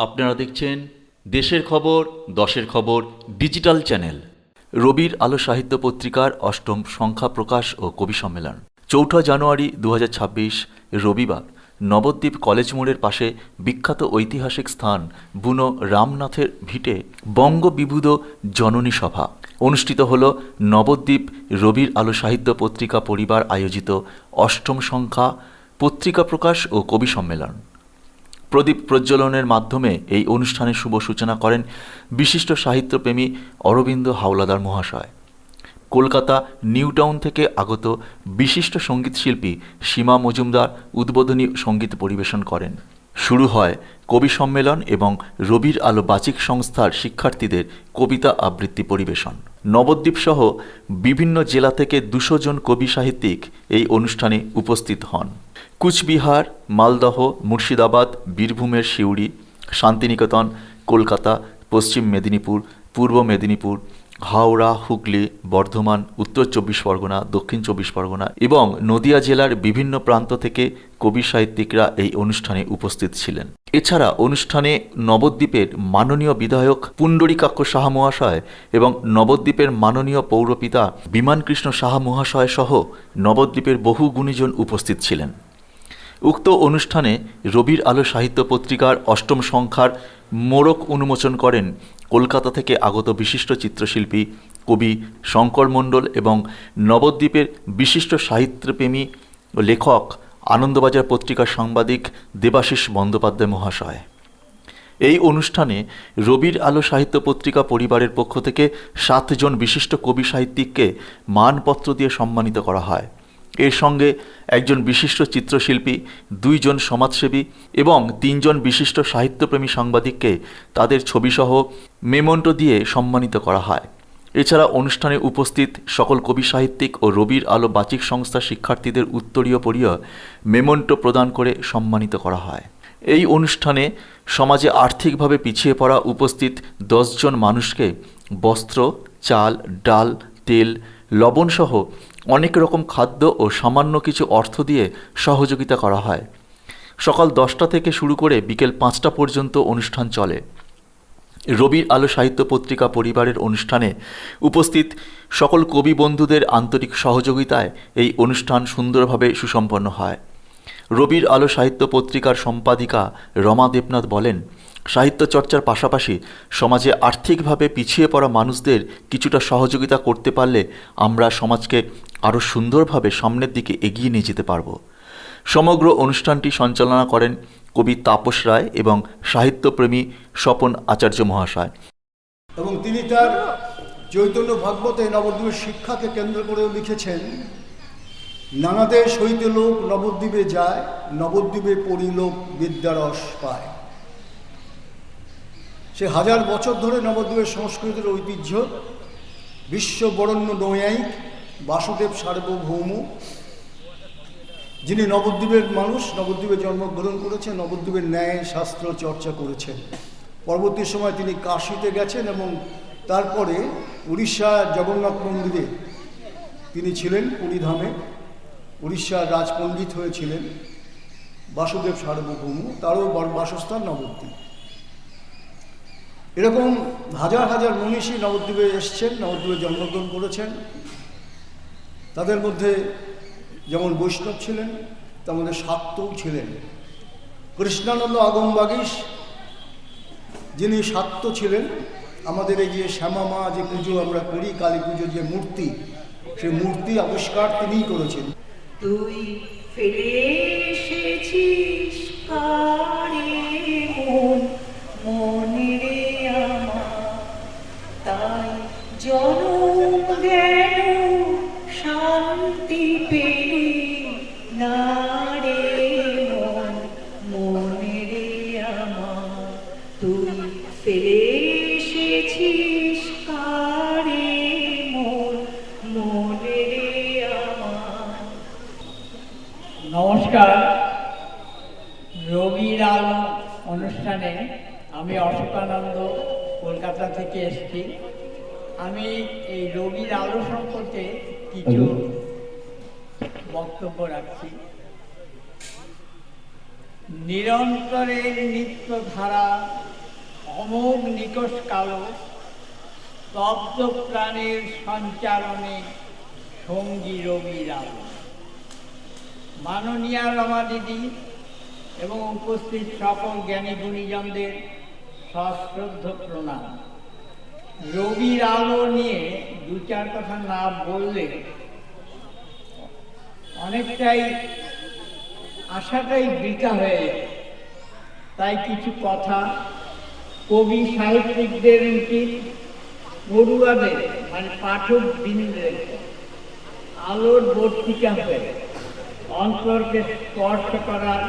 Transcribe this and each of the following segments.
আপনারা দেখছেন দেশের খবর দশের খবর ডিজিটাল চ্যানেল। রবির আলো সাহিত্য পত্রিকার অষ্টম সংখ্যা প্রকাশ ও কবি সম্মেলন ৪ জানুয়ারি ২০২৬ রবিবার নবদ্বীপ কলেজ মোড়ের পাশে বিখ্যাত ঐতিহাসিক স্থান বুনো রামনাথের ভিটে বঙ্গবিভূত জননী সভা অনুষ্ঠিত হল। নবদ্বীপ রবির আলো সাহিত্য পত্রিকা পরিবার আয়োজিত অষ্টম সংখ্যা পত্রিকা প্রকাশ ও কবি সম্মেলন। প্রদীপ প্রজ্বলনের মাধ্যমে এই অনুষ্ঠানের শুভ সূচনা করেন বিশিষ্ট সাহিত্যপ্রেমী অরবিন্দ হাওলাদার মহাশয়। কলকাতা নিউ টাউন থেকে আগত বিশিষ্ট সঙ্গীতশিল্পী সীমা মজুমদার উদ্বোধনী সঙ্গীত পরিবেশন করেন। শুরু হয় কবি সম্মেলন এবং রবির আলো বাচিক সংস্থার শিক্ষার্থীদের কবিতা আবৃত্তি পরিবেশন। নবদ্বীপ সহ বিভিন্ন জেলা থেকে ২০০ জন কবি সাহিত্যিক এই অনুষ্ঠানে উপস্থিত হন। কুচবিহার, মালদহ, মুর্শিদাবাদ, বীরভূমের সিউড়ি, শান্তিনিকেতন, কলকাতা, পশ্চিম মেদিনীপুর, পূর্ব মেদিনীপুর, হাওড়া, হুগলি, বর্ধমান, উত্তর ২৪ পরগনা, দক্ষিণ ২৪ পরগনা এবং নদিয়া জেলার বিভিন্ন প্রান্ত থেকে কবি সাহিত্যিকরা এই অনুষ্ঠানে উপস্থিত ছিলেন। এছাড়া অনুষ্ঠানে নবদ্বীপের মাননীয় বিধায়ক পুণ্ডরীকাক্ষ সাহা মহাশয় এবং নবদ্বীপের মাননীয় পৌরপিতা বিমানকৃষ্ণ সাহা মহাশয় সহ নবদ্বীপের বহু গুণীজন উপস্থিত ছিলেন। উক্ত অনুষ্ঠানে রবির আলো সাহিত্য পত্রিকার অষ্টম সংখ্যার মোড়ক উন্মোচন করেন কলকাতা থেকে আগত বিশিষ্ট চিত্রশিল্পী কবি শঙ্কর মণ্ডল এবং নবদ্বীপের বিশিষ্ট সাহিত্যপ্রেমী ও লেখক আনন্দবাজার পত্রিকার সাংবাদিক দেবাশিস বন্দ্যোপাধ্যায় মহাশয়। এই অনুষ্ঠানে রবির আলো সাহিত্য পত্রিকা পরিবারের পক্ষ থেকে ৭ জন বিশিষ্ট কবি সাহিত্যিককে মানপত্র দিয়ে সম্মানিত করা হয়। এর সঙ্গে একজন বিশিষ্ট চিত্রশিল্পী, ২ জন সমাজসেবী এবং ৩ জন বিশিষ্ট সাহিত্যপ্রেমী সাংবাদিককে তাদের ছবিসহ মেমন্টো দিয়ে সম্মানিত করা হয়। এছাড়া অনুষ্ঠানে উপস্থিত সকল কবি সাহিত্যিক ও রবির আলো বাচিক সংস্থার শিক্ষার্থীদের উত্তরীয় পরিয়ে মেমন্টো প্রদান করে সম্মানিত করা হয়। এই অনুষ্ঠানে সমাজে আর্থিকভাবে পিছিয়ে পড়া উপস্থিত ১০ জন মানুষকে বস্ত্র, চাল, ডাল, তেল, লবণসহ অনেক রকম খাদ্য ও সামান্য কিছু অর্থ দিয়ে সহযোগিতা করা হয়। সকাল ১০টা থেকে শুরু করে বিকেল ৫টা পর্যন্ত অনুষ্ঠান চলে। রবির আলো সাহিত্য পত্রিকা পরিবারের অনুষ্ঠানে উপস্থিত সকল কবি বন্ধুদের আন্তরিক সহযোগিতায় এই অনুষ্ঠান সুন্দরভাবে সুসম্পন্ন হয়। রবির আলো সাহিত্য পত্রিকার সম্পাদিকা রমা দেবনাথ বলেন, সাহিত্য চর্চার পাশাপাশি সমাজে আর্থিকভাবে পিছিয়ে পড়া মানুষদের কিছুটা সহযোগিতা করতে পারলে আমরা সমাজকে আরও সুন্দরভাবে সামনের দিকে এগিয়ে নিয়ে যেতে পারব। সমগ্র অনুষ্ঠানটি সঞ্চালনা করেন কবি তাপস রায় এবং সাহিত্যপ্রেমী স্বপন আচার্য মহাশয়। এবং তিনি তার চৈতন্য ভাগবতে নবদ্বীপের শিক্ষাকে কেন্দ্র করেও লিখেছেন, নানা দেশ হইতে লোক নবদ্বীপে যায়, নবদ্বীপে পরিলোক বিদ্যারস পায়। সে হাজার বছর ধরে নবদ্বীপের সংস্কৃতির ঐতিহ্য বিশ্ববরণ্য নৈয়ায়িক বাসুদেব সার্বভৌম, যিনি নবদ্বীপের মানুষ, নবদ্বীপে জন্মগ্রহণ করেছেন, নবদ্বীপের ন্যায় শাস্ত্র চর্চা করেছেন। পরবর্তী সময় তিনি কাশীতে গেছেন এবং তারপরে উড়িষ্যা জগন্নাথ মন্দিরে তিনি ছিলেন, পুরীধামে উড়িষ্যার রাজপণ্ডিত হয়েছিলেন বাসুদেব সার্বভৌম, তারও বাসস্থান নবদ্বীপ। এরকম হাজার হাজার মনীষী নবদ্বীপে এসছেন, নবদ্বীপে জন্মগ্রহণ করেছেন। তাদের মধ্যে যেমন বৈষ্ণব ছিলেন, তার মধ্যে শাক্তও ছিলেন। কৃষ্ণানন্দ আগমবাগীশ, যিনি শাক্ত ছিলেন, আমাদের এই যে শ্যামা মা যে পুজো আমরা করি, কালী পুজোর যে মূর্তি, সেই মূর্তি আবিষ্কার তিনিই করেছেন। তুই ফেলে এসেছিস কারে মন, মনে রে আমার, তাই জনম গেল শান্তি পেলি না রে মন, মনে রে আমার, তুই ফেলে এসেছিস কারে মন, মনে রে আমার। নমস্কার। রবির আলো অনুষ্ঠানে আমি অশোকানন্দ কলকাতা থেকে এসেছি। আমি এই রবির আলো সম্পর্কে কিছু বক্তব্য রাখছি। নিরন্তরের নিত্যধারা অমোঘ নিকষ কালো স্তব্ধ প্রাণের সঞ্চারণে সঙ্গী রবির আলো। মাননীয়া রমা দিদি এবং উপস্থিত সকল জ্ঞানী গুণীজনদের সশ্রদ্ধ প্রণাম। রবির আলো নিয়ে দু চার কথা না বললে অনেকটাই আশাটাই বৃথা হয়ে যায়। তাই কিছু কথা কবি সাহিত্যিকদের উচিত পড়ুয়াদের মানে পাঠক বৃন্দের আলোর বর্তিকা হয়ে অন্তরকে স্পর্শ করার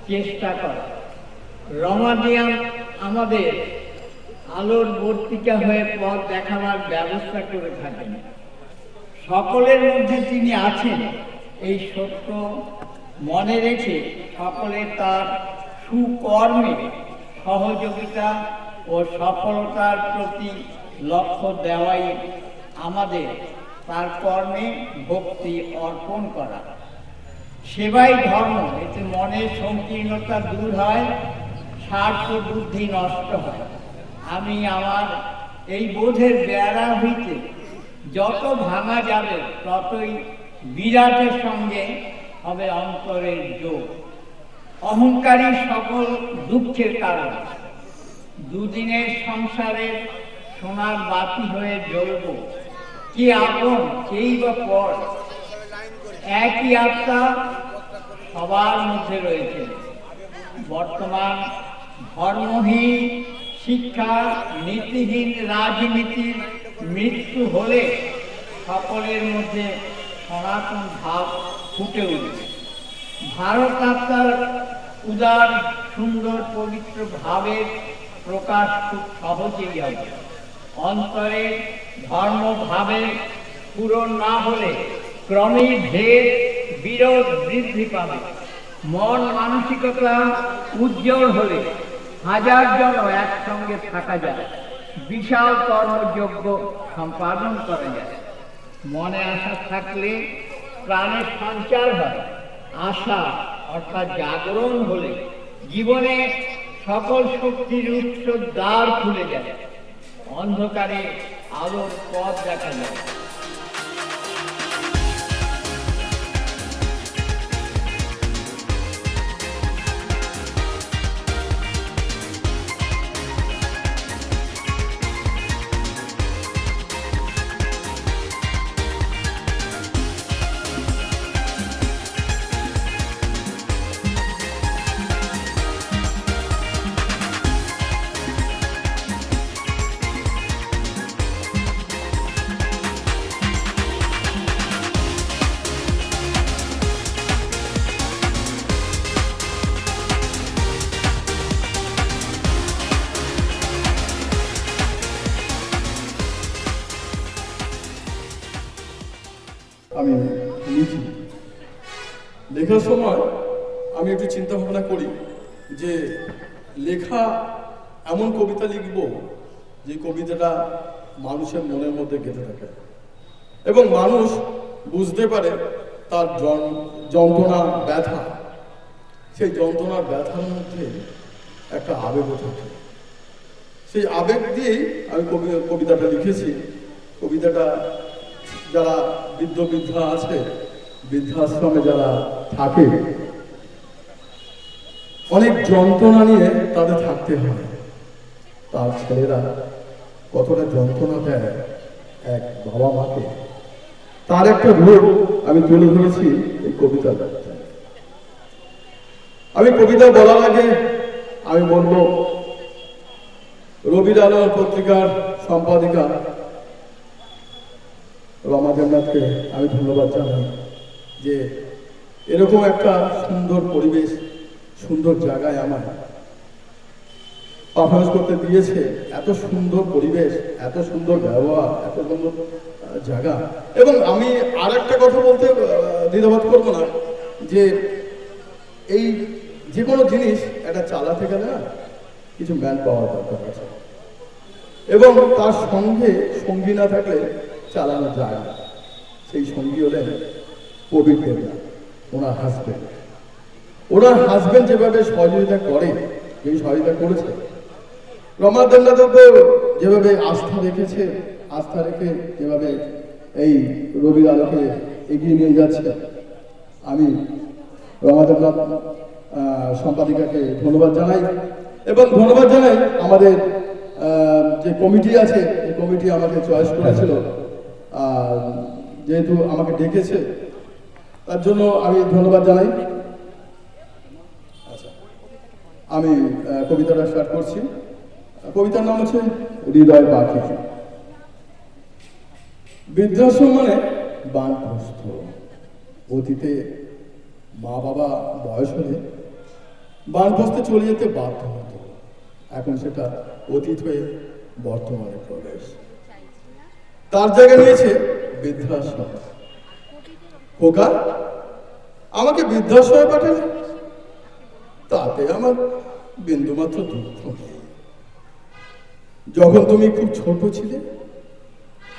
চেষ্টা করা। রমাদিয়াম আমাদের আলোর বর্তিকা হয়ে পথ দেখাবার ব্যবস্থা করে থাকেন। সকলের মধ্যে তিনি আছেন এই সত্য মনে রেখে সকলে তার সুকর্মে সহযোগিতা ও সফলতার প্রতি লক্ষ্য দেওয়াই আমাদের তার কর্মে ভক্তি অর্পণ করা। সেবাই ধর্ম, এতে মনের সংকীর্ণতা দূর হয়, স্বার্থ বুদ্ধি নষ্ট হয়। আমি আমার এই বোধের বেড়া হইতে যত ভাঙা যাবে ততই বিরাটের সঙ্গে হবে অন্তরের যোগ। অহংকারী সকল দুঃখের কারণ। দুদিনের সংসারে সোনার বাতি হয়ে জ্বলব, কে আপন কেই বা পর, একই আত্মা সবার মধ্যে রয়েছে। বর্তমান ধর্মহীন শিক্ষা, নীতিহীন রাজনীতির মৃত্যু হলে সকলের মধ্যে সনাতন ভাব ফুটে উঠবে। ভারত আত্মার উদার সুন্দর পবিত্র ভাবের প্রকাশ খুব সহজেই হবে। অন্তরে ধর্মভাবের পূরণ না হলে ক্রমেই ভেদ বিরোধ বৃদ্ধি পাবে। মন মানসিকতা উজ্জ্বল হলে হাজার জন একসঙ্গে থাকা যায়, বিশাল কর্মযজ্ঞ সম্পাদন করা যায়। মনে আশা থাকলে প্রাণের সঞ্চার হয়। আশা অর্থাৎ জাগরণ হলে জীবনে সকল শক্তির উৎস দ্বার খুলে যায়, অন্ধকারে আলোর পথ দেখা যায়। আমি লিখি। লেখার সময় আমি একটু চিন্তা ভাবনা করি যে লেখা এমন কবিতা লিখব যে কবিতাটা মানুষের মনের মধ্যে গেঁথে থাকে এবং মানুষ বুঝতে পারে তার যন্ত্রণা ব্যথা, সেই যন্ত্রণার ব্যথার মধ্যে একটা আবেগও থাকে। সেই আবেগ দিয়েই আমি কবিতাটা লিখেছি। কবিতাটা যারা বৃদ্ধা আছে, বৃদ্ধাশ্রমে যারা থাকে, অনেক যন্ত্রণা নিয়ে তাদের থাকতে হয়। তার ছেলেরা কতটা যন্ত্রণা দেয় এক বাবা মাকে, তার একটা রূপ আমি তুলে ধরেছি এই কবিতার। আমি কবিতা বলার আগে আমি বলবো, রবির আলো পত্রিকার সম্পাদিকা রমা দেবনাথকে আমি ধন্যবাদ জানাই যে এরকম একটা সুন্দর পরিবেশ, সুন্দর জায়গায় আমার পারফরমেন্স করতে দিয়েছে। এত সুন্দর পরিবেশ, এত সুন্দর ব্যবহার, এত সুন্দর জায়গা। এবং আমি আর একটা কথা বলতে দ্বিধাবোধ করবো না যে এই যে কোনো জিনিস একটা চালাতে গেলে না কিছু ম্যান পাওয়ার দরকার আছে, এবং তার সঙ্গে সঙ্গী না থাকলে চালানো যায় না। সেই সঙ্গী হলেন প্রবীর দেবনাথ, ওনার হাজবেন্ড যেভাবে সহযোগিতা করে, এই সহযোগিতা করেছে, রমা দণ্ডাদেব যেভাবে আস্থা রেখেছে, আস্থা রেখে যেভাবে এই রবির আলোকে এগিয়ে নিয়ে যাচ্ছে, আমি রমা দেবনাথ সম্পাদিকাকে ধন্যবাদ জানাই এবং ধন্যবাদ জানাই আমাদের যে কমিটি আছে, এই কমিটি আমাকে চয়েস করেছিল, যেহেতু আমাকে ডেকেছে তার জন্য আমি ধন্যবাদ জানাই। আচ্ছা, আমি কবিতাটা স্টার্ট করছি। কবিতার নাম হচ্ছে হৃদয় পাখি। বৃদ্ধাশ্রম মানে বানপ্রস্থ। অতীতে মা বাবা বয়স হলে বানপ্রস্থে চলে যেতে বাধ্য হতো, এখন সেটা অতীত হয়ে বর্তমানে প্রবেশ। তার জায়গা নিয়েছে বৃদ্ধাশ্রম। খোকা, আমাকে বৃদ্ধাশ্রমে পাঠালে তাতে আমার বিন্দুমাত্র দুঃখ নেই। যখন তুমি খুব ছোট ছিলে,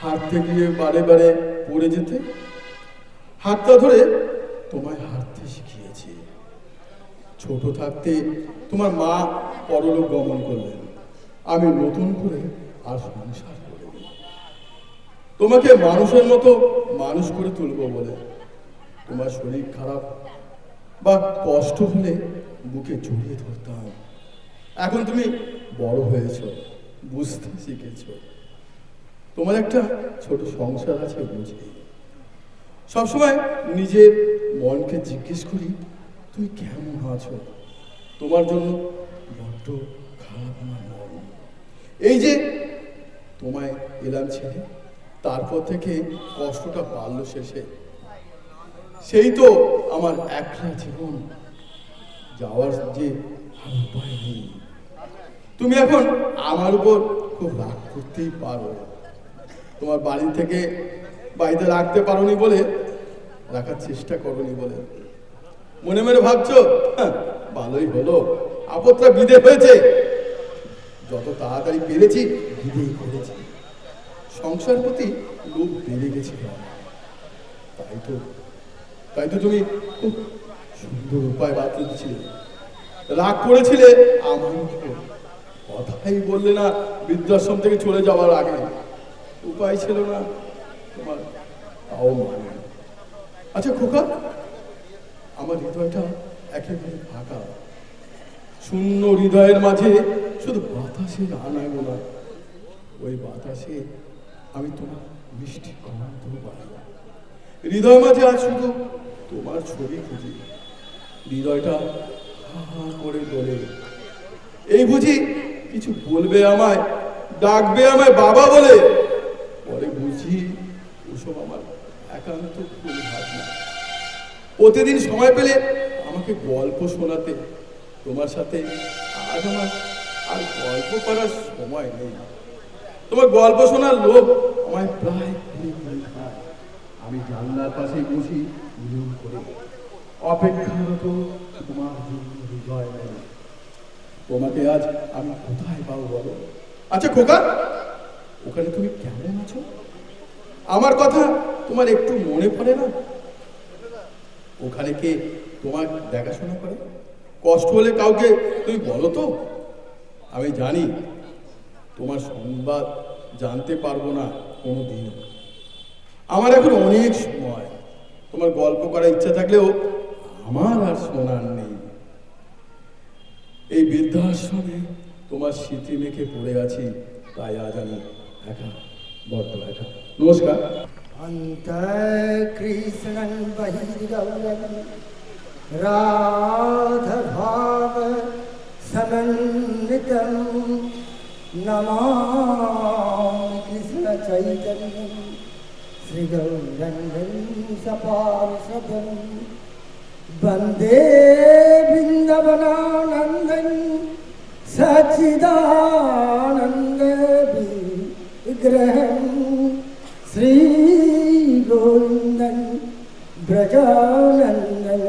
হাঁটতে গিয়ে বারে বারে পড়ে যেতে, হাতটা ধরে তোমায় হাঁটতে শিখিয়েছি। ছোট থাকতে তোমার মা পরলোক গমন করলেন, আমি নতুন করে আর সংসার করে তোমাকে মানুষের মতো মানুষ করে তুলবো বলে তোমার শরীর খারাপ বা কষ্ট হলে বুকে জড়িয়ে ধরতাম। এখন তুমি বড় হয়েছ, বুঝতে শিখেছ, তোমার একটা ছোট সংসার আছে বুঝি। সবসময় নিজের মনকে জিজ্ঞেস করি তুমি কেমন আছো। তোমার জন্য বড্ড খারাপ আমার মন। এই যে তোমায় এলাম ছেড়ে, তারপর থেকে কষ্টটা বাড়ল শেষে। সেই তো আমার একলা জীবন, যাওয়ার যে আর উপায় নেই। তুমি এখন আমার উপর খুব রাগ করতেই পারো, তোমার বাড়ি থেকে বাড়িতে রাখতে পারোনি বলে, রাখার চেষ্টা করোনি বলে মনে মনে ভাবছো ভালোই হলো, আপদটা বিদে হয়েছে। যত তাড়াতাড়ি পেরেছি বিদেই করেছি। সংসার প্রতি লোভ বেড়ে গেছিল, তাই তো তুমি খুব সুন্দর উপায় বাতলে দিয়েছিলে। রাগ করেছিলে আমার উপর, কথাই বললে না বৃদ্ধাশ্রম থেকে চলে যাওয়ার আগে। উপায় ছিল না তোমার, তাও মানে। আচ্ছা খোকা, আমার হৃদয়টা একেবারে ফাঁকা। শূন্য হৃদয়ের মাঝে শুধু বাতাসের আনাগোনা। ওই বাতাসে আমি তোমার মিষ্টি গন্ধ পাই। হৃদয় মাঝে আজ শুধু তোমার ছবি খুঁজি। হৃদয়টা হা হা করে বলে, এই বুঝি কিছু বলবে আমায়, ডাকবে আমায় বাবা বলে। পরে বুঝি ওসব আমার একান্ত ভুল ভাবনা। প্রতিদিন সময় পেলে আমাকে গল্প শোনাতে, তোমার সাথে আজ আমার আর গল্প করার সময় নেই। তোমার গল্প শোনার লোভ আমায় প্রায় খায়। আমি জানলার পাশে বসি নিয়ম করে, অপেক্ষারত তোমার জন্য হৃদয় নেই। তোমাকে আজ আমি কোথায় পাবো বলো? আচ্ছা খোকা, ওখানে তুমি কেমন আছো? আমার কথা তোমার একটু মনে পড়ে না? ওখানে কে তোমার দেখাশোনা করে? কষ্ট হলে কাউকে তুমি বলো তো? আমি জানি তোমার সংবাদ জানতে পারবো না কোনোদিন। আমার এখন অনেক সময়, তোমার গল্প করার ইচ্ছা থাকলেও আমার আর শোনার নেই। এই বৃদ্ধাশ্রমে তোমার স্মৃতি মেখে পড়ে আছি, তাই আজ আমি একা, বড্ড একা। নমস্কার। অন্তঃকৃষ্ণং বহির্গৌরং রাধভাব সমন্বিতং নমামি কৃষ্ণ চৈতন্যং শ্রীগৌরঙ্গং সপার্ষদং বন্দে বৃন্দাবনানন্দং সচ্চিদানন্দ বিগ্রহং শ্রী গোবিন্দং ব্রজানন্দং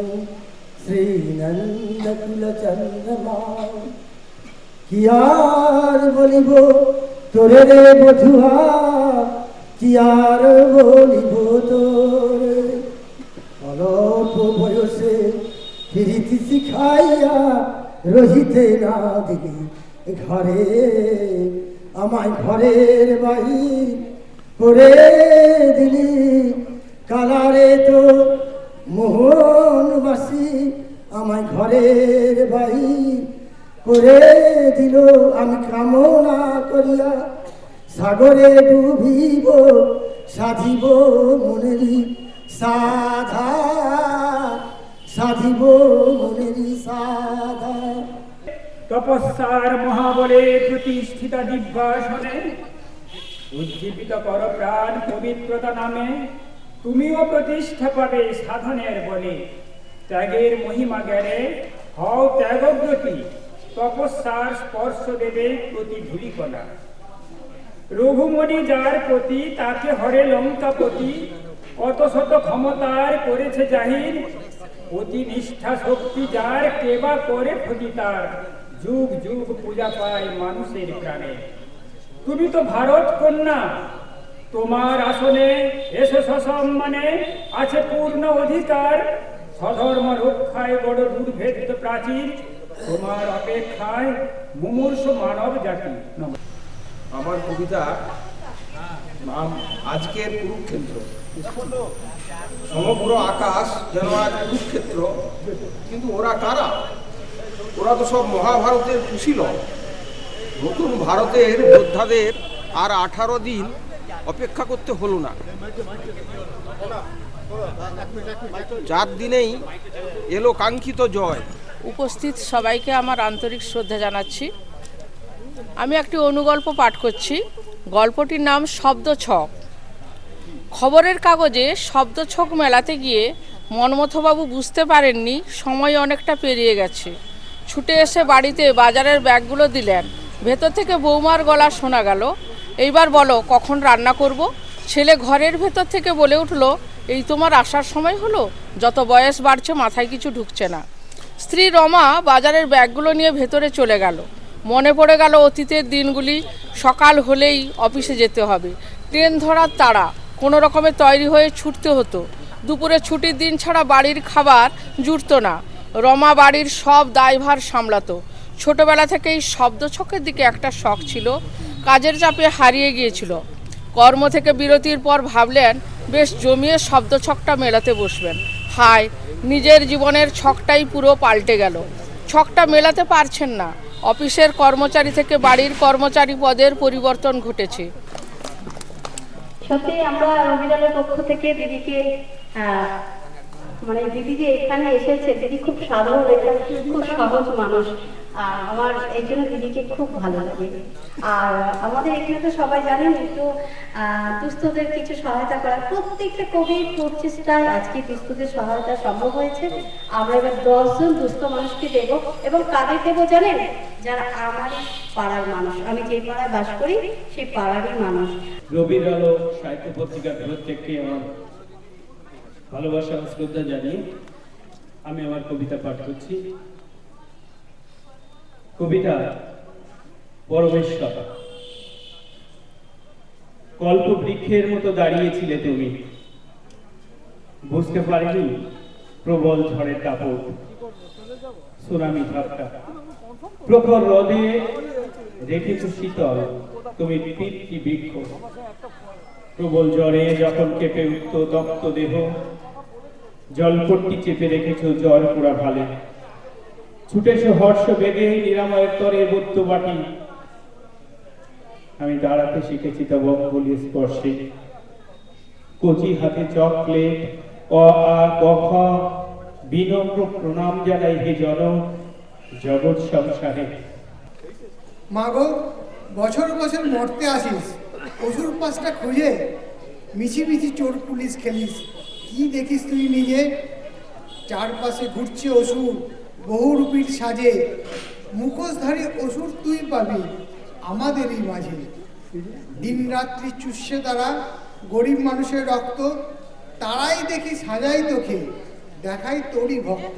শ্রীনন্দকুলচন্দ্রমা। কি আর বলিব তোরে রে বধুয়া, কি আর বলিব তোরে। অল্প বয়সে প্রীতি শিখাইয়া রহিতে না দিলি ঘরে আমায় ঘরের বাহির করে দিলি, কালারে তো মোহনবাসী আমায় ঘরের বাহির করে দিল। আমি কামনা করিয়া সাগরে ডুবিব, সাধিব মনেরই সাধা, সাধিব মনেরই সাধা। তপস্যার মহাবলে প্রতিষ্ঠিত দিব্যাসনে উজ্জীবিত কর প্রাণ পবিত্রতা নামে, তুমিও প্রতিষ্ঠা পাবে সাধনের বলে। ত্যাগের মহিমা জ্ঞানে হও ত্যাগব্রতী, তপস্যার স্পর্শ দেবে প্রতি ধূলিকণা। রঘুমণি যার প্রতি তাকে হরে লঙ্কাপতি, কত শত ক্ষমতার করেছে জাহির। অতি নিষ্ঠা শক্তি যার কেবা করে ক্ষতি তার, যুগ যুগ পূজা পায় মানুষের প্রাণে। তুমি তো ভারত কন্যা, তোমার আসনে এসো সসম্মানে, আছে পূর্ণ অধিকার। স্বধর্ম রক্ষায় বড় দুর্ভেদিত প্রাচীর, তোমার অপেক্ষায় মুমূর্ষ মানব জাতি। আমার কবিতা নাম আজকের কুরুক্ষেত্র। সমগ্র আকাশ যেন এক কুরুক্ষেত্র, কিন্তু ওরা কারা? ওরা তো সব মহাভারতের কুশীলব। নতুন ভারতের যোদ্ধাদের আর 18 দিন অপেক্ষা করতে হলো না, 4 দিনেই এলো কাঙ্ক্ষিত জয়। উপস্থিত সবাইকে আমার আন্তরিক শ্রদ্ধা জানাচ্ছি। আমি একটি অনুগল্প পাঠ করছি। গল্পটির নাম শব্দছক। খবরের কাগজে শব্দছক মেলাতে গিয়ে মন্মথবাবু বুঝতে পারেননি সময় অনেকটা পেরিয়ে গেছে। ছুটে এসে বাড়িতে বাজারের ব্যাগগুলো দিলেন। ভেতর থেকে বৌমার গলা শোনা গেল, এইবার বলো কখন রান্না করব। ছেলে ঘরের ভেতর থেকে বলে উঠল, এই তোমার আসার সময় হলো? যত বয়স বাড়ছে মাথায় কিছু ঢুকছে না। স্ত্রী রমা বাজারের ব্যাগগুলো নিয়ে ভেতরে চলে গেল। মনে পড়ে গেল অতীতের দিনগুলি। সকাল হলেই অফিসে যেতে হবে, ট্রেন ধরার তাড়া, কোনো রকমে তৈরি হয়ে ছুটতে হতো। দুপুরে ছুটির দিন ছাড়া বাড়ির খাবার জুটত না। রমা বাড়ির সব দায়ভার সামলাতো। ছোটবেলা থেকেই শব্দছকের দিকে একটা শখ ছিল, কাজের চাপে হারিয়ে গিয়েছিল। কর্ম থেকে বিরতির পর ভাবলেন বেশ জমিয়ে শব্দছকটা মেলাতে বসবেন। হায়, নিজের জীবনের ছকটাই পুরো পাল্টে গেল। ছকটা মেলাতে পারছেন না। অফিসের কর্মচারী থেকে বাড়ির কর্মচারী পদের পরিবর্তন ঘটেছে। সত্যি আমরা রবিদলের পক্ষ থেকে দিদিকে মানে দিদি যে এখানে এসেছে, দিদি খুব সাধারণ, খুব সহজ মানুষ। আমার এই জন্য দিদিকে খুব ভালো লাগে। আর আমাদের এখানে তো সবাই জানেন একটু দুস্থদের কিছু সহায়তা করা, প্রত্যেকটা কবির প্রচেষ্টায় আজকে দুস্থদের সহায়তা সম্ভব হয়েছে। আমরা এবার 10 জন দুস্থ মানুষকে দেব, এবং কাদের দেবো জানেন? যারা আমার পাড়ার মানুষ, আমি যে পাড়ায় বাস করি সেই পাড়ারই মানুষ। রবির আলো সাহিত্য পত্রিকার প্রত্যেককে আমার ভালোবাসা ও শ্রদ্ধা জানিয়ে আমি আমার কবিতা পাঠ করছি। কবিতা পরমেশ্বর। কল্প বৃক্ষের মতো দাঁড়িয়েছিলে তুমি, বুঝতে পারিনি প্রবল ঝড়ের দাপট, সুনামি ঝড়টা। প্রখর রোদে রেখেছ শীতল তুমি পিতৃ বৃক্ষ। প্রবল জ্বরে যখন কেঁপে উঠত দপ্ত দেহ, জলপট্টি চেপে রেখেছ জ্বর পোড়া ভালে। ছুটেছ হর্ষ বেগে নিরাময়ের তরে বদ্ধ বাটি। আমি দাঁড়াতে শিখেছি তব অঙ্গুলি স্পর্শে। কচি হাতে চকলেট অ আ ক খ, বিনম্র প্রণাম জানাই হে জন জগৎ সংসারে। মাগো, বছর বছর মরতে আসিস, অসুর পাশটা খুঁজে মিছিমিছি চোর পুলিশ খেলিস। কি দেখিস তুই নিজে? চারপাশে ঘুরছে অসুর বহুরূপীর সাজে, মুখোশধারী অসুর তুই পাবি আমাদেরই মাঝে। দিন রাত্রি চুষে তারা গরিব মানুষের রক্ত, তারাই দেখি সাজাই তোকে, দেখাই তোরই ভক্ত।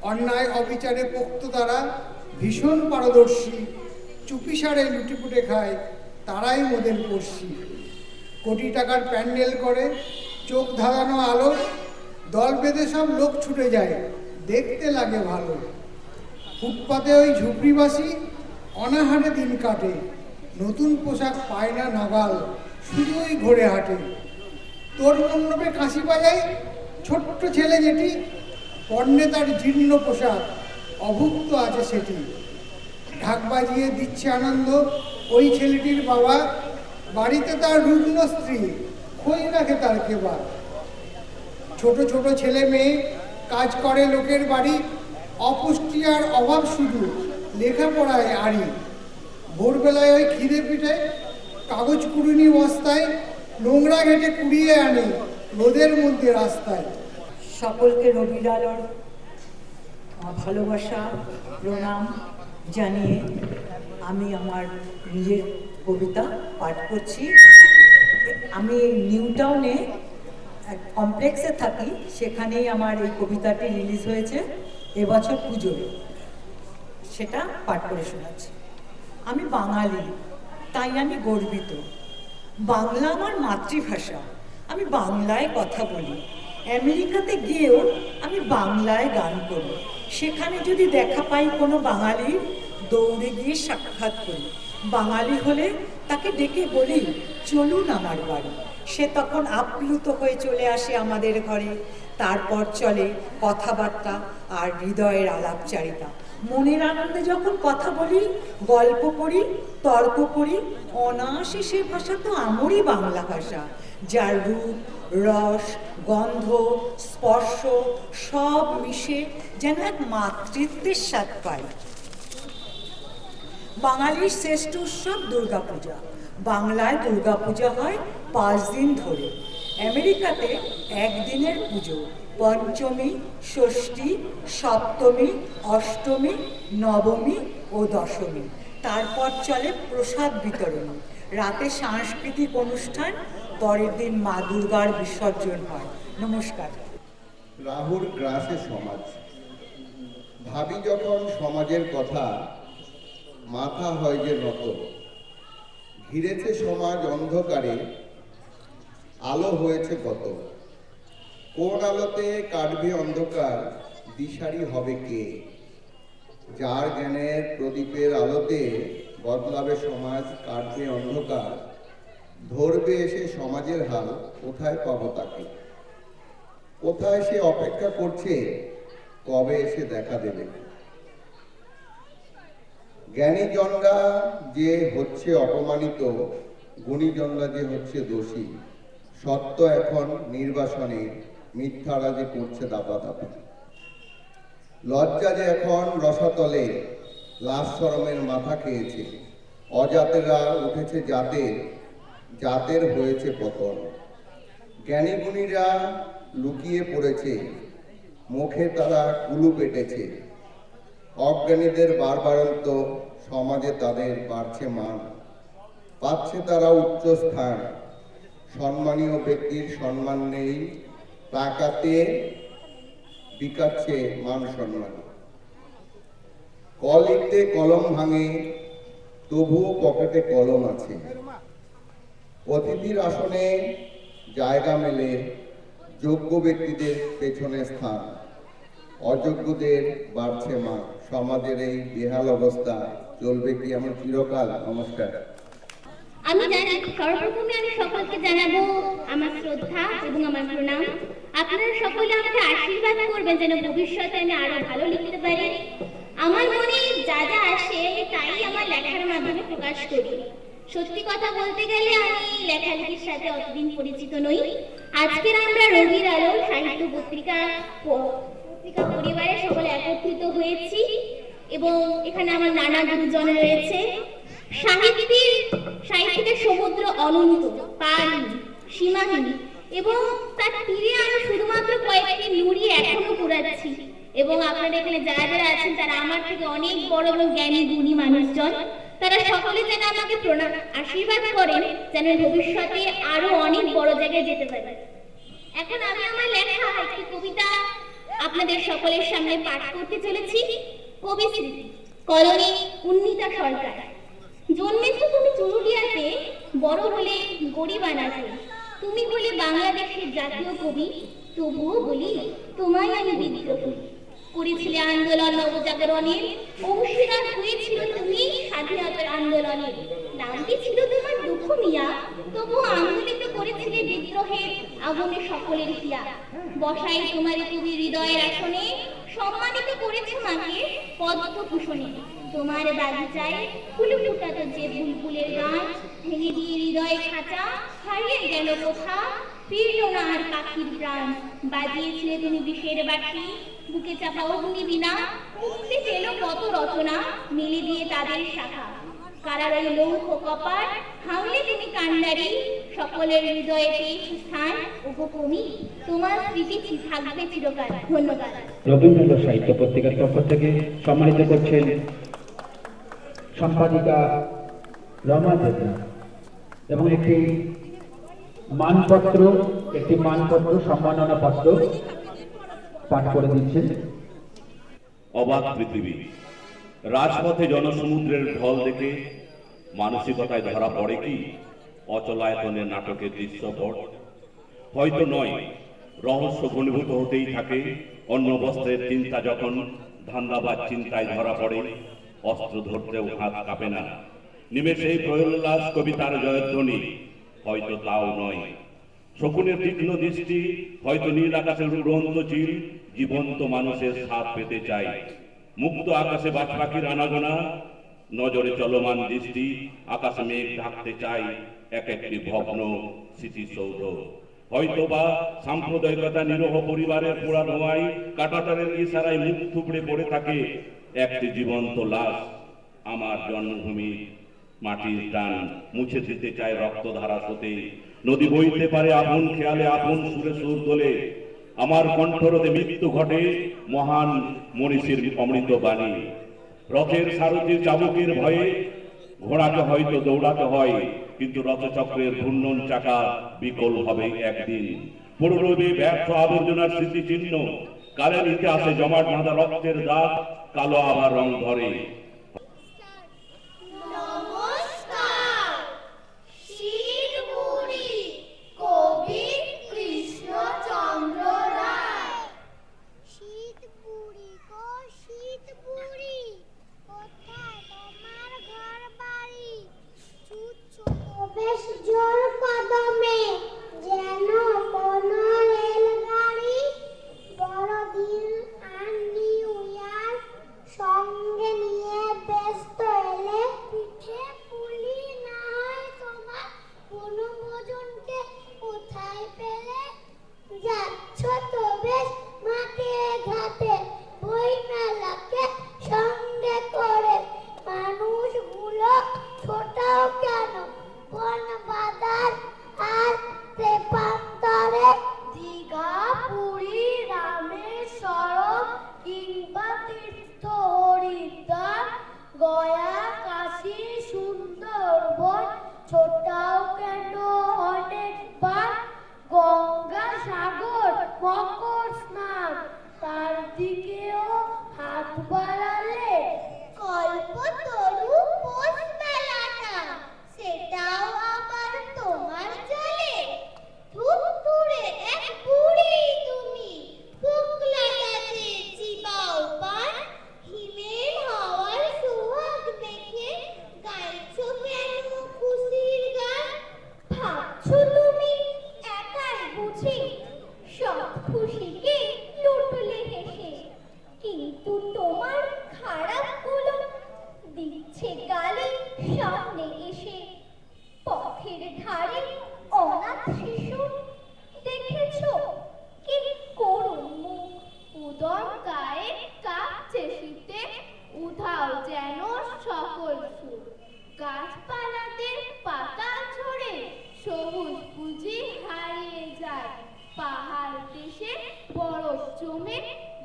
অন্যায় অবিচারে পোক্ত তারা ভীষণ পারদর্শী, চুপিসারে লুটিপুটে খায় তারাই মোদের পড়শি। কোটি টাকার প্যান্ডেল করে চোখ ধাঁধানো আলো, দল বেঁধে সব লোক ছুটে যায় দেখতে লাগে ভালো। ফুটপাতে ওই ঝুপড়িবাসী অনাহারে দিন কাটে, নতুন পোশাক পায় না নাগাল, শুধুই ঘুরে হাঁটে। তোর মণ্ডপে কাশি বাজায় ছোট্ট ছেলে যেটি, পণ্যে তার জীর্ণ পোশাক, অভুক্ত আছে সেটি। ঢাক বাজিয়ে দিচ্ছে আনন্দ ওই ছেলেটির বাবা, বাড়িতে তার রুগ্ন স্ত্রী, খোঁজ রাখে তার কেবা। ছোট ছোট ছেলে মেয়ে কাজ করে লোকের বাড়ি, অপুষ্টি আর অভাব শুধু লেখাপড়ায় আড়ি। ভোরবেলায় ওই খিদে পিঠে কাগজ কুড়ুনি বস্তায়, নোংরা ঘেটে কুড়িয়ে আনে রোদের মধ্যে রাস্তায়। সকলকে রবির আলোর ভালোবাসা প্রণাম জানিয়ে আমি আমার নিজের কবিতা পাঠ করছি। আমি নিউ টাউনে এক কমপ্লেক্সে থাকি, সেখানেই আমার এই কবিতাটি রিলিজ হয়েছে এবছর পুজোয়, সেটা পাঠ করে শোনাচ্ছি। আমি বাঙালি, তাই আমি গর্বিত। বাংলা আমার মাতৃভাষা, আমি বাংলায় কথা বলি। আমেরিকাতে গিয়েও আমি বাংলায় গান করি। সেখানে যদি দেখা পাই কোনো বাঙালির, দৌড়ে গিয়ে সাক্ষাৎ করি। বাঙালি হলে তাকে ডেকে বলি, চলুন আমার বাড়ি। সে তখন আপ্লুত হয়ে চলে আসে আমাদের ঘরে। তারপর চলে কথাবার্তা আর হৃদয়ের আলাপচারিতা। মনের আনন্দে যখন কথা বলি, গল্প করি, তর্ক করি, অনায়াসে সে ভাষা তো আমারই বাংলা ভাষা, যার রূপ, রস, গন্ধ, স্পর্শ সব মিশে যেন এক মাতৃত্বের স্বাদ পাই। বাঙালির শ্রেষ্ঠ উৎসব দুর্গাপূজা। বাংলায় দুর্গাপূজা হয় 5 দিন ধরে। আমেরিকাতে একদিনের পুজো, পঞ্চমী, ষষ্ঠী, সপ্তমী, অষ্টমী, নবমী ও দশমী। তারপর চলে প্রসাদ বিতরণ, রাতে সাংস্কৃতিক অনুষ্ঠান, পরের দিন মা দুর্গার বিসর্জন হয়। নমস্কার। রাহুর গ্রাসে সমাজ। ভাবি যখন সমাজের কথা, মাথা হয় যে নত। ঘিরেছে সমাজ অন্ধকারে, আলো হয়েছে কত। কোন আলোতে কাটবে অন্ধকার, দিশারি হবে কে? যার জ্ঞানের প্রদীপের আলোতে বদলাবে সমাজ, কাটবে অন্ধকার। ধরবে এসে সমাজের হাল, কোথায় পাবো তাকে? কোথায় সে অপেক্ষা করছে, কবে এসে দেখা দেবে? জ্ঞানীজনরা যে হচ্ছে অপমানিত, গুণীজনরা যে হচ্ছে দোষী। সত্য এখন নির্বাসনে, মিথ্যারা যে করছে দাপাদাপি। লজ্জা যে এখন রসাতলে, লাশ শরমের মাথা খেয়েছে। অজাতেরা উঠেছে জাতের, জাতের হয়েছে পতন। জ্ঞানী গুণীরা লুকিয়ে পড়েছে, মুখে তারা কুলু পেটেছে। অজ্ঞানীদের বারবারন্ত, সমাজে তাদের বাড়ছে মান। পাচ্ছে তারা উচ্চ স্থান, সম্মানীয় ব্যক্তির সম্মান নেই। টাকাতে বিকাচ্ছে মান সম্মান। লিখতে কলম ভাঙে, তবুও পকেটে কলম আছে। অতিথির আসনে জায়গা মেলে, যোগ্য ব্যক্তিদের পেছনে স্থান। অযোগ্যদের বাড়ছে মান। সমাজের এই বেহাল অবস্থা চলবে কি এমন চিরকাল? নমস্কার। আমি জানি, সর্বপ্রথমে আমি সকলকে জানাবো আমার শ্রদ্ধা এবং আমার প্রণাম। আপনারা সকলে আমাকে আশীর্বাদ করবেন যেন ভবিষ্যতে আমি আরো ভালো লিখতে পারি। আমার মনে যা যা আসে তাই আমার লেখার মাধ্যমে প্রকাশ করি। সত্যি কথা বলতে গেলে আমি লেখালেখির সাথে অতদিন পরিচিত নই। আজকের আমরা রবির আলো সাহিত্য পত্রিকা পরিবারে সকলে একত্রিত হয়েছি এবং এখানে আমার নানা গুরুজন রয়েছে। সাহিত্যের সমুদ্র অনন্ত, পারহীন, সীমাহীন এবং তার তীরে আমি শুধুমাত্র কয়েকটি নুড়ি এখনো কুড়াচ্ছি। এবং আপনারা এখানে যারা যারা আছেন তারা আমার থেকে অনেক বড় বড় জ্ঞানী গুণী মানুষজন। তারা সকলে যেন আমাকে আশীর্বাদ করেন যেন ভবিষ্যতে আরো অনেক বড় জায়গায় যেতে পারে। এখন আমি আমার লেখা একটি কবিতা আপনাদের সকলের সামনে পাঠ করতে চলেছি। কবিস্মৃতি, কলমে উন্নীতা সরকার। জন্মেছ তুমি চুরুলিয়াতে, বড় হলে গরিবানাতে। তুমি হলে বাংলাদেশের জাতীয় কবি, তবুও বলি তোমায় আমি বিদ্রোহী। করেছিলে আন্দোলন নবজাগরণের, অংশীদার হয়েছিল তুমি স্বাধীনতার আন্দোলনের। নামটি ছিল তোমার দুঃখ মিয়া, তবু আন্দোলিত করেছিলে বিদ্রোহের আগুনে সকলের হিয়া। বসাই তোমার কবি হৃদয়ের আসনে, সম্মানিত করেছে মাকে পদ্মভূষণে। তোমার বাগিচায় ফুল ফুটাতো যে বুলবুলের গান, ভেঙে দিয়ে হৃদয়ে খাঁচা, হারিয়ে গেল কোথা, ফিরল না আর পাখির প্রাণ। বাজিয়েছিলে তুমি বিষের বাটি, বুকে চাপা অগ্নি বিনা, মুক্তি পেল কত রচনা, মিলে দিয়ে তাদের শাখা। কারারয় লৌহ কপাট, হামলে তুমি কান্ডারি, সকলের হৃদয়ে পেয়েছ স্থান। উপকমি তোমার স্মৃতি থাকবে চিরকাল। ধন্যবাদ। রবীন্দ্র সাহিত্য পত্রিকার পক্ষ থেকে সম্মানিত করছেন সম্পাদিকা রমা দেবনা এবং একটি মানপত্র সম্মাননা পত্র পাঠ করে দিচ্ছেন। অবাক পৃথিবী, রাজপথে জনসমুদ্রের ঢল দেখে মানসিকতায় ধরা পড়ে কি অচলায়তনের নাটকের দৃশ্যপট? হয়তো নয়, রহস্য ঘনীভূত হতেই থাকে। অন্য বস্ত্রের চিন্তা যখন ধান্দাবাজ চিন্তায় ধরা পড়ে, অস্ত্র ধরতেও হাত কাঁপে না। নিমেষেই প্রহ্লাদ কবিতার জয়ধ্বনি, হয়তো তাও নয়। শকুনের তীক্ষ্ণ দৃষ্টি, হয়তো নীল আকাশের উড়ন্ত চিল, জীবন্ত মানুষের স্বাদ পেতে চাই। মুক্ত আকাশে বাজ পাখির আনাগোনা, নজরে চলমান দৃষ্টি, আকাশে মেঘ ঢাকতে চাই এক একটি ভগ্ন স্মৃতিসৌধ। হয়তোবা সাম্প্রদায়িকতা নিরহ পরিবারের পোড়া ধোঁয়ায়, কাঁটাতারের ইশারায় মুখ থুবড়ে পড়ে থাকে একটি জীবন্ত লাশ। আমার জন্মভূমি মাটির টান মুছে দিতে চায় রক্তধারা স্রোতে। নদী বইতে পারে আপন খেয়ালে, আপন সুরে সুর তোলে। আমার কণ্ঠরোধে মৃত্যু ঘটে মহান মনীষীর অমৃত বাণী। রথের সারথীর চাবুকের ভয়ে ঘোড়াকে হয়তো দৌড়াতে হয়, কিন্তু রথচক্রের ঘূর্ণন চাকা বিকল হবে একদিন। পড়ে রইবে ব্যর্থ আবর্জনার স্মৃতিচিহ্ন, কালের ইতিহাসে জমাট বাঁধা রক্তের দাগ কালো আবার রং ধরে। জোর কদমে যেন কোন রেলগাড়ি, বড়দিন আর নিউ ইয়ার সঙ্গে নিয়ে ব্যস্ত এলে, পিঠে পুলি না হয় তোমার বনভোজনকে কোথায় পেলে? যাচ্ছ তো বেশ মাঠে ঘাটে, বই মেলাকে সঙ্গে করে, মানুষগুলো ছোটাও কেন বন বাজার আর প্রান্তরে? দীঘা, পুরী, রামেশ্বরম কিংবা তীর্থ হরিদ্বার, গয়া, কাশী, সুন্দরবন ছোটাও কেন অনেকবার? গঙ্গা সাগর মকর স্নান, তার দিকেও হাত বাড়ালে? কল্পতরু পৌষ মেলাটা, সেটাও আবার তোমার চলে? ধুপতুড়ে এক বুড়ি তুমি, ফুকলা গাছে চিবাও পান, হিমেল হাওয়ার সোহাগ দেখে গাইছো কেন খুশির গান? ভাবছো তুমি একাই বুঝি সব খুশিকে লুটলে হেসে, কিন্তু তোমার খারাপ গুলো দিচ্ছে গালি সামনে এসে। পথের ধারে অনাথ শিশু দেখেছো কি করুণ মুখ, উদর গায়ে কাঁপছে শীতে, উধাও যেন সকল সুখ। গাছপালাদের পাতা ঝরে সবুজ বুঝি হারিয়ে যায়, পাহাড় দেশে বরফ জমে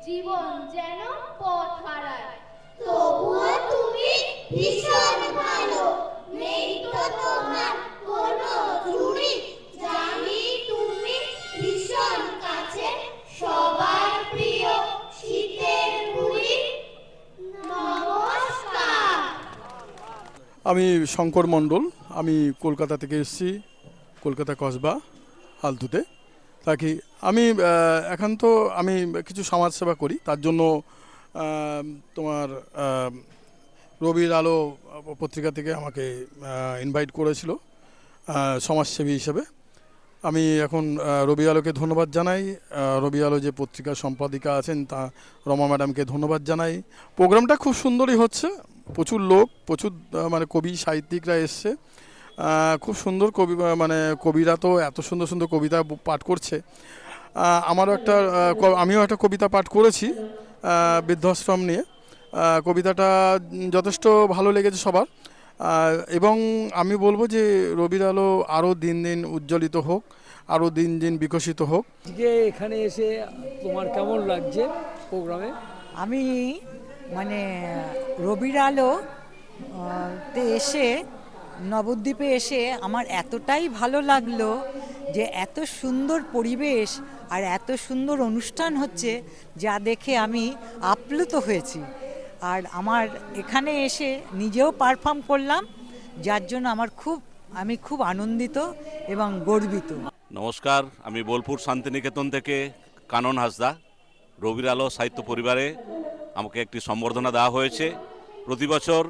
জীবন যেন পথ হারায়। তবুও তুমি ভীষণ ভালো, নেই তো তোমার কোনো চুরি, জানি তুমি ভীষণ কাছে সবার প্রিয় শীতের পুরী। নমস্কার। আমি শঙ্কর মণ্ডল, আমি কলকাতা থেকে এসেছি, কলকাতা কসবা আলতুতে। থাকি। আমি একান্ত আমি কিছু সমাজসেবা করি, তার জন্য তোমার রবির আলো পত্রিকা থেকে আমাকে ইনভাইট করেছিল সমাজসেবী হিসেবে। আমি এখন রবি আলোকে ধন্যবাদ জানাই, রবি আলো যে পত্রিকার সম্পাদিকা আছেন তা রমা ম্যাডামকে ধন্যবাদ জানাই। প্রোগ্রামটা খুব সুন্দরই হচ্ছে, প্রচুর লোক, প্রচুর মানে কবি সাহিত্যিকরা এসছে, খুব সুন্দর কবি, মানে কবিরা তো এত সুন্দর সুন্দর কবিতা পাঠ করছে। আমারও একটা আমিও একটা কবিতা পাঠ করেছি বৃদ্ধাশ্রম নিয়ে। কবিতাটা যথেষ্ট ভালো লেগেছে সবার, এবং আমি বলবো যে রবির আলো আরও দিন দিন উজ্জ্বলিত হোক, আরও দিন দিন বিকশিত হোক। আজকে এখানে এসে তোমার কেমন লাগছে প্রোগ্রামে? আমি মানে রবির আলো তে এসে, নবদ্বীপে এসে আমার এতটাই ভালো লাগলো যে এত সুন্দর পরিবেশ আর এত সুন্দর অনুষ্ঠান হচ্ছে, যা দেখে আমি আপ্লুত হয়েছি। আর আমার এখানে এসে নিজেও পারফর্ম করলাম, যার জন্য আমি খুব আনন্দিত এবং গর্বিত। নমস্কার, আমি বোলপুর শান্তিনিকেতন থেকে কানন হাসদা। রবির আলো সাহিত্য পরিবারে আমাকে একটি সম্বর্ধনা দেওয়া হয়েছে। প্রতি বছর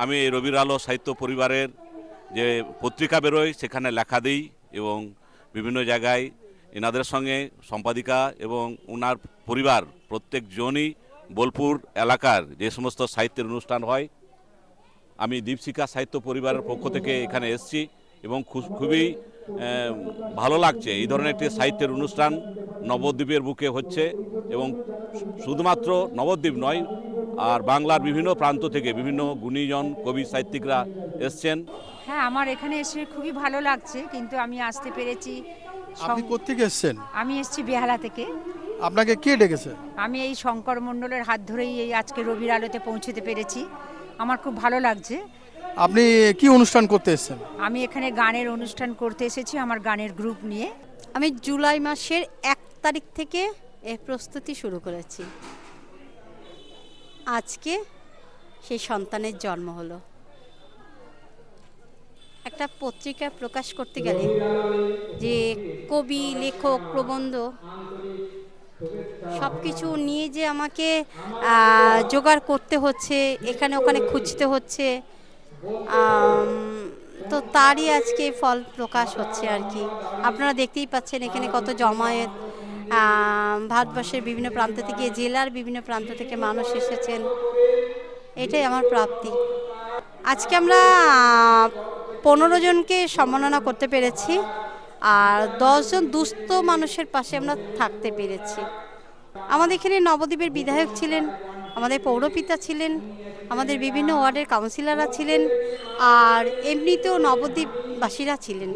আমি এই রবির আলো সাহিত্য পরিবারের যে পত্রিকা বেরোয় সেখানে লেখা দিই এবং বিভিন্ন জায়গায় এনাদের সঙ্গে সম্পাদিকা এবং ওনার পরিবার প্রত্যেকজনই বোলপুর এলাকার যে সমস্ত সাহিত্যের অনুষ্ঠান হয়, আমি দীপশিখা সাহিত্য পরিবারের পক্ষ থেকে এখানে এসেছি এবং খুবই ভালো লাগছে। এই ধরনের একটি সাহিত্যের অনুষ্ঠান নবদ্বীপের বুকে হচ্ছে এবং শুধুমাত্র নবদ্বীপ নয়, আর বাংলার বিভিন্ন প্রান্ত থেকে বিভিন্ন গুণীজন কবি সাহিত্যিকরা এসছেন। হ্যাঁ, আমার এখানে এসে খুবই ভালো লাগছে, কিন্তু আমি আসতে পেরেছি। আপনি কোত্থেকে এসেছেন? আমি এসেছি বেহালা থেকে। আপনাকে কে ডেকেছে? আমি এই শঙ্কর মণ্ডলের হাত ধরেই এই আজকে রবির আলোতে পৌঁছতে পেরেছি, আমার খুব ভালো লাগছে। আপনি কি অনুষ্ঠান করতে এসেছেন? আমি এখানে গানের অনুষ্ঠান করতে এসেছি আমার গানের গ্রুপ নিয়ে। আমি জুলাই মাসের 1 তারিখ থেকে এর প্রস্তুতি শুরু করেছি। আজকে সেই সন্তানের জন্ম হলো। একটা পত্রিকা প্রকাশ করতে গেলে যে কবি, লেখক, প্রবন্ধ সব কিছু নিয়ে যে আমাকে জোগাড় করতে হচ্ছে, এখানে ওখানে খুঁজতে হচ্ছে, তো তারই আজকে ফল প্রকাশ হচ্ছে আর কি। আপনারা দেখতেই পাচ্ছেন এখানে কত জমায়েত, ভারতবর্ষের বিভিন্ন প্রান্ত থেকে, জেলার বিভিন্ন প্রান্ত থেকে মানুষ এসেছেন, এটাই আমার প্রাপ্তি। আজকে আমরা 15 জনকে সম্মাননা করতে পেরেছি, আর 10 জন দুস্থ মানুষের পাশে আমরা থাকতে পেরেছি। আমাদের এখানে নবদ্বীপের বিধায়ক ছিলেন, আমাদের পৌরপিতা ছিলেন, আমাদের বিভিন্ন ওয়ার্ডের কাউন্সিলররা ছিলেন, আর এমনিতেও নবদ্বীপবাসীরা ছিলেন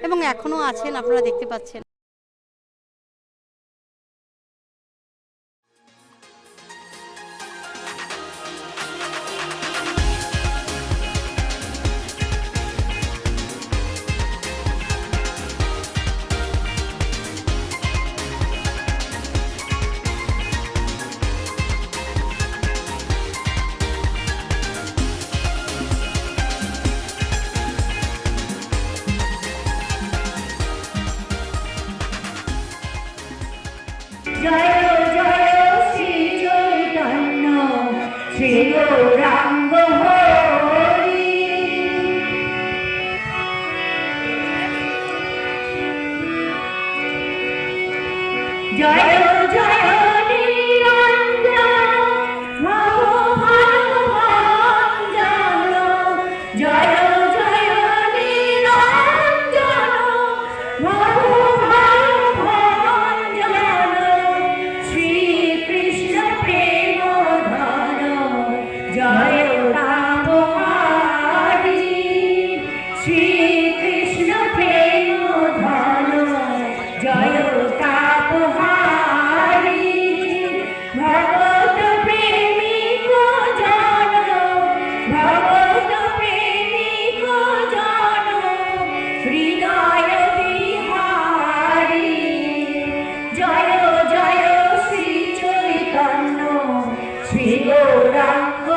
এবং এখনও আছেন, আপনারা দেখতে পাচ্ছেন। জয় জয় শ্রী চৈতন্য শ্রী গৌরাঙ্গ হরি। জয় জয় নিরঞ্জন ভবভাঞ্জন, জয় জয় নিরঞ্জন ভবভাঞ্জন, শ্রীকৃষ্ণ প্রেম ধন জয় রামহারি, শ্রীকৃষ্ণ প্রেম ধন জয় তাপহারি, ভগত প্রেমিক জন, ভগত প্রেমিক জন, হৃদয় বিহারি। জয় জয় শ্রী চৈতন্য শ্রী গৌরাঙ্গ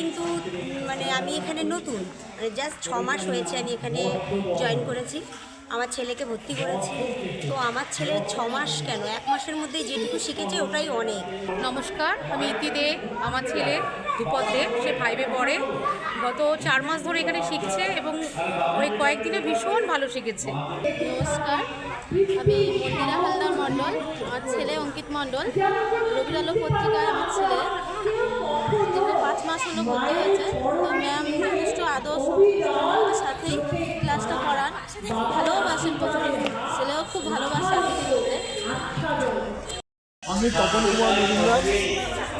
কিন্তু মানে আমি এখানে নতুন, মানে জাস্ট 6 মাস হয়েছে আমি এখানে জয়েন করেছি। আমার ছেলেকে ভর্তি করেছি, তো আমার ছেলের 6 মাস কেন, 1 মাসের মধ্যেই যেটুকু শিখেছে ওটাই অনেক। নমস্কার, আমি ইতি দে। আমার ছেলে ধ্রুপদ দেব, সে 5-এ পড়ে। গত 4 মাস ধরে এখানে শিখছে এবং ওই কয়েকদিনে ভীষণ ভালো শিখেছে। নমস্কার, আমি মন্দিরা হালদার মণ্ডল, আমার ছেলে অঙ্কিত মণ্ডল। রবির আলো পত্রিকায় আমার ছেলে 5 মাস হলো ভর্তি হয়েছে। তো ম্যাম যথেষ্ট আদর্শ সাথেই ক্লাসটা করান, ভালোবাসেন প্রচুর, ছেলেও খুব ভালোবাসে আবৃত্তি করতে। আমি তপন কুমার মজুমদার,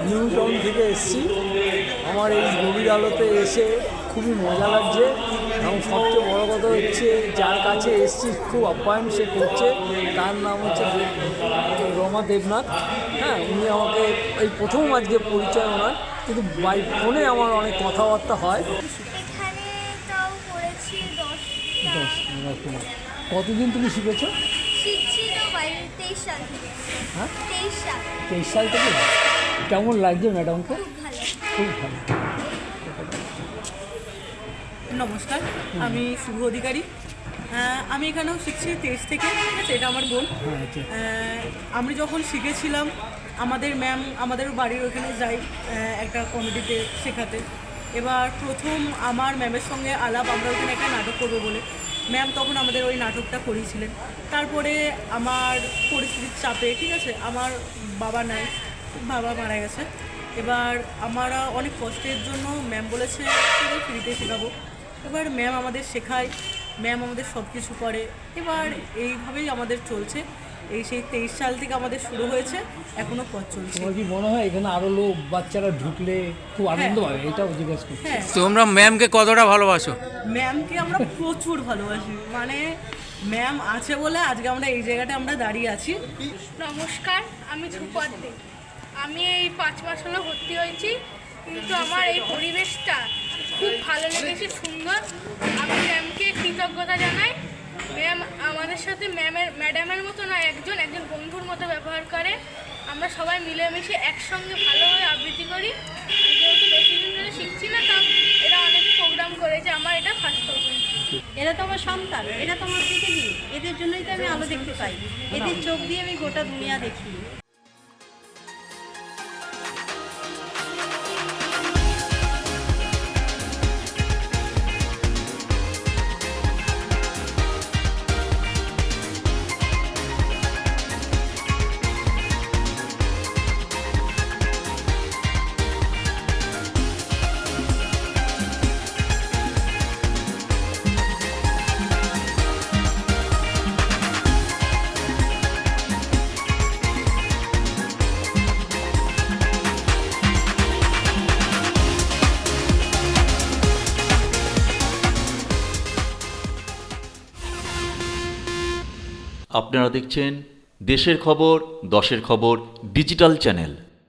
নিউ টাউন থেকে এসেছি। আমার এই গভীর আলোতে এসে খুবই মজা লাগছে এবং সবচেয়ে বড় কথা হচ্ছে যার কাছে এসেছি খুব আপ্যায়ন সে করছে, তার নাম হচ্ছে রমা দেবনাথ। হ্যাঁ, উনি আমাকে এই প্রথম আজকে পরিচয় ওনার, কিন্তু বাই ফোনে আমার অনেক কথাবার্তা হয়। কতদিন তুমি শিখেছো? শিখছি তো 23 সাল থেকে। হ্যাঁ, 23 সাল থেকে। কেমন লাগছে ম্যাডামকে? খুব ভালো। নমস্কার, আমি শুভ অধিকারী। আমি এখানেও শিখছি 23 থেকে, ঠিক আছে, এটা আমার বোন। আমি যখন শিখেছিলাম আমাদের ম্যাম আমাদের বাড়ির ওখানে যাই একটা কমিটিতে শেখাতে। এবার প্রথম আমার ম্যামের সঙ্গে আলাপ, আমরা ওখানে একটা নাটক করবো বলে ম্যাম তখন আমাদের ওই নাটকটা করিয়েছিলেন। তারপরে আমার পরিস্থিতির চাপে, ঠিক আছে, আমার বাবা নাই, বাবা মারা গেছে। এবার আমরা অনেক কষ্টের জন্য ম্যাম বলেছে ফ্রিতে শেখাবো। এবার ম্যাম আমাদের শেখায়, ম্যাম আমাদের সব কিছু করে। এবার এইভাবেই আমাদের চলছে। সেই 23 সাল থেকে আমাদের শুরু হয়েছে, এখনো পথ চলছে। তোমার কি মনে হয় এখানে আরো লোক বাচ্চারা ঢুকলে খুব আনন্দ পাবে? এটাও জিজ্ঞেস করছি। হ্যাঁ, তোমরা ম্যামকে কতটা ভালোবাসো? ম্যামকে আমরা প্রচুর ভালোবাসি, মানে ম্যাম আছে বলে আজকে আমরা এই জায়গাটা আমরা দাঁড়িয়ে আছি। নমস্কার, আমি ধ্রুপদ দেব। আমি এই 5 মাস হলো ভর্তি হয়েছি, কিন্তু আমার এই পরিবেশটা খুব ভালো লেগেছে, সুন্দর। আমি ম্যামকে কৃতজ্ঞতা জানাই। ম্যাম আমাদের সাথে ম্যাডামের মতো না, একজন বন্ধুর মতো ব্যবহার করে। আমরা সবাই মিলেমিশে একসঙ্গে ভালোভাবে আবৃত্তি করি। যেহেতু বেশি দিন ধরে শিখছি না, তা এরা অনেক প্রোগ্রাম করেছে, আমার এটা ফার্স্ট প্রোগ্রাম। এরা তো আমার সন্তান, এরা তো আমার পৃথিবী, এদের জন্যই তো আমি আলো দেখতে পাই, এদের চোখ দিয়ে আমি গোটা দুনিয়া দেখি। আপনারা দেখছেন দেশের খবর, দশের খবর ডিজিটাল চ্যানেল।